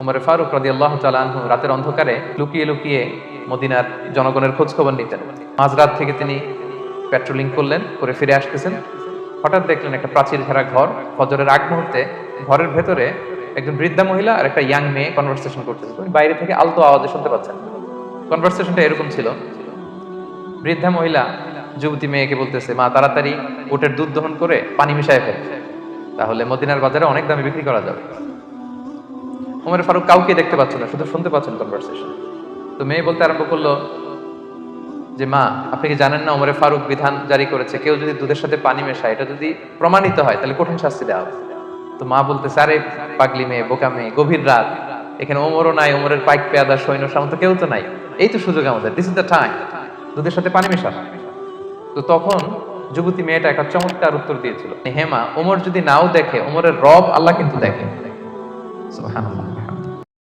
উমর ফারুক রাদিয়াল্লাহু তাআলা আনহু রাতের অন্ধকারে লুকিয়ে লুকিয়ে মদিনার জনগণের খোঁজ খবর নিতেন। মাঝরাত থেকে তিনি পেট্রোলিং করলেন, করে ফিরে আসতেছেন। হঠাৎ দেখলেন একটা প্রাচীর ঘেরা ঘর। ফজরের আগ মুহূর্তে ঘরের ভেতরে একজন বৃদ্ধা মহিলা আর একটা ইয়াং মেয়ে কনভারসেশন করতেছে। তুমি বাইরে থেকে আলতো আওয়াজে শুনতে পাচ্ছেন। কনভারসেশনটা এরকম ছিল, বৃদ্ধা মহিলা যুবতী মেয়েকে বলতেছে, মা তাড়াতাড়ি উটের দুধ দহন করে পানি মিশায় ফেল, তাহলে মদিনার বাজারে অনেক দামে বিক্রি করা যাবে। উমর ফারুক কাউকে দেখতে পাচ্ছেন না, শুধু শুনতে পাচ্ছেন কনভারসেশন। তো মেয়ে বলতে আরম্ভ করলো যে, মা আপনি কি জানেন না উমরে ফারুক বিধান জারি করেছে, কেউ যদি দুধের সাথে পানি মেশায় এটা যদি প্রমাণিত হয় তাহলে কঠিন শাস্তি দেওয়া হবে। তো মা বলতেছে, আরে পাগলি মেয়ে, বোকা মেয়ে, গভীর রাত, এখানে ওমরও নাই, ওমরের পাইক পেয়াদা সৈন্য সামন্ত কেউ তো নাই, এই তো সুযোগ আমাদের, দিস ইজ দ্য টাইম, দুধের সাথে পানি মেশা। তো তখন যুবতী মেয়েটা একটা চমৎকার উত্তর দিয়েছিল, হে মা, ওমর যদি নাও দেখে, ওমরের রব আল্লাহ কিন্তু দেখে। সুবহানাল্লাহ।